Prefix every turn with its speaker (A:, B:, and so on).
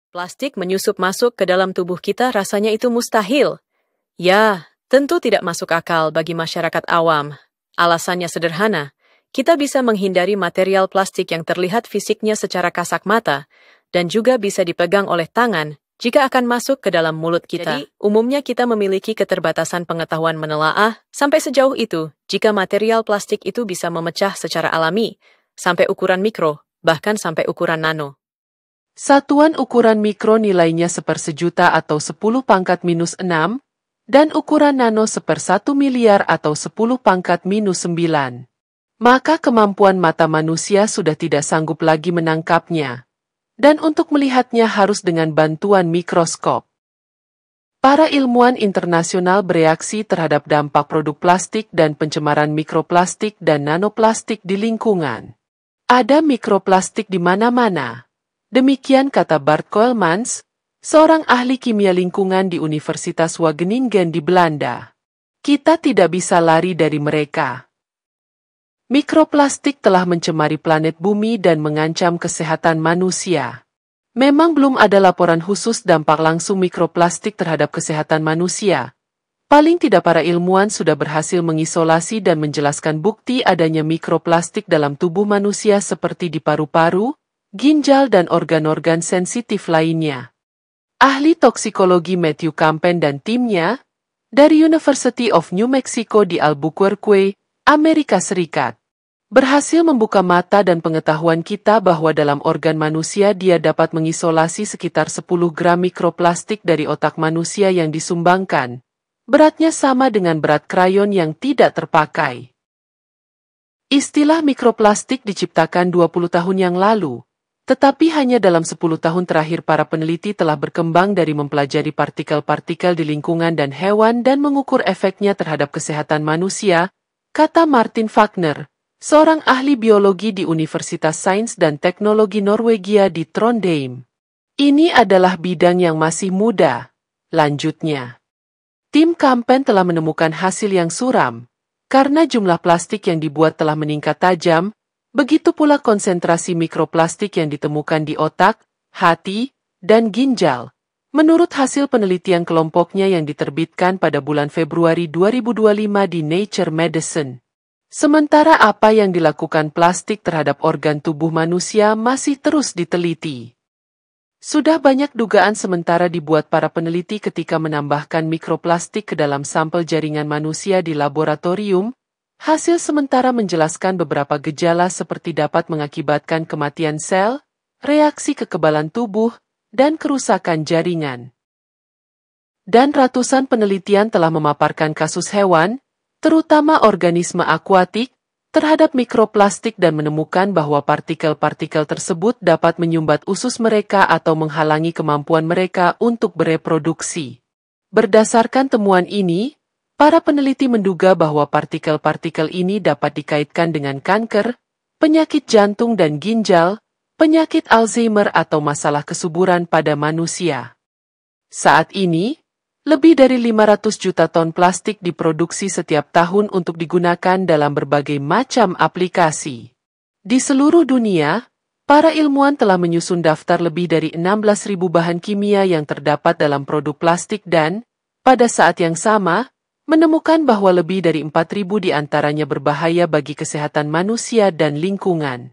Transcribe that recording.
A: Plastik menyusup masuk ke dalam tubuh kita rasanya itu mustahil. Ya, tentu tidak masuk akal bagi masyarakat awam. Alasannya sederhana, kita bisa menghindari material plastik yang terlihat fisiknya secara kasat mata, dan juga bisa dipegang oleh tangan jika akan masuk ke dalam mulut kita. Jadi, umumnya kita memiliki keterbatasan pengetahuan menelaah sampai sejauh itu jika material plastik itu bisa memecah secara alami, sampai ukuran mikro, bahkan sampai ukuran nano.
B: Satuan ukuran mikro nilainya 1/1000 atau 10⁻⁻⁶, dan ukuran nano 1/1 miliar atau 10⁻⁻⁹. Maka kemampuan mata manusia sudah tidak sanggup lagi menangkapnya. Dan untuk melihatnya harus dengan bantuan mikroskop. Para ilmuwan internasional bereaksi terhadap dampak produk plastik dan pencemaran mikroplastik dan nanoplastik di lingkungan. Ada mikroplastik di mana-mana. Demikian kata Bart Koelmans, seorang ahli kimia lingkungan di Universitas Wageningen di Belanda. Kita tidak bisa lari dari mereka. Mikroplastik telah mencemari planet bumi dan mengancam kesehatan manusia. Memang belum ada laporan khusus dampak langsung mikroplastik terhadap kesehatan manusia. Paling tidak para ilmuwan sudah berhasil mengisolasi dan menjelaskan bukti adanya mikroplastik dalam tubuh manusia seperti di paru-paru, ginjal dan organ-organ sensitif lainnya. Ahli toksikologi Matthew Campen dan timnya, dari University of New Mexico di Albuquerque, Amerika Serikat, berhasil membuka mata dan pengetahuan kita bahwa dalam organ manusia dia dapat mengisolasi sekitar 10 gram mikroplastik dari otak manusia yang disumbangkan. Beratnya sama dengan berat krayon yang tidak terpakai. Istilah mikroplastik diciptakan 20 tahun yang lalu. Tetapi hanya dalam 10 tahun terakhir para peneliti telah berkembang dari mempelajari partikel-partikel di lingkungan dan hewan dan mengukur efeknya terhadap kesehatan manusia, kata Martin Wagner, seorang ahli biologi di Universitas Sains dan Teknologi Norwegia di Trondheim. Ini adalah bidang yang masih muda, lanjutnya. Tim Campen telah menemukan hasil yang suram, karena jumlah plastik yang dibuat telah meningkat tajam. Begitu pula konsentrasi mikroplastik yang ditemukan di otak, hati, dan ginjal. Menurut hasil penelitian kelompoknya yang diterbitkan pada bulan Februari 2025 di Nature Medicine. Sementara apa yang dilakukan plastik terhadap organ tubuh manusia masih terus diteliti. Sudah banyak dugaan sementara dibuat para peneliti ketika menambahkan mikroplastik ke dalam sampel jaringan manusia di laboratorium. Hasil sementara menjelaskan beberapa gejala seperti dapat mengakibatkan kematian sel, reaksi kekebalan tubuh, dan kerusakan jaringan. Dan ratusan penelitian telah memaparkan kasus hewan, terutama organisme akuatik, terhadap mikroplastik dan menemukan bahwa partikel-partikel tersebut dapat menyumbat usus mereka atau menghalangi kemampuan mereka untuk bereproduksi. Berdasarkan temuan ini, para peneliti menduga bahwa partikel-partikel ini dapat dikaitkan dengan kanker, penyakit jantung dan ginjal, penyakit Alzheimer atau masalah kesuburan pada manusia. Saat ini, lebih dari 500 juta ton plastik diproduksi setiap tahun untuk digunakan dalam berbagai macam aplikasi. Di seluruh dunia, para ilmuwan telah menyusun daftar lebih dari 16.000 bahan kimia yang terdapat dalam produk plastik dan, pada saat yang sama, menemukan bahwa lebih dari 4.000 di antaranya berbahaya bagi kesehatan manusia dan lingkungan.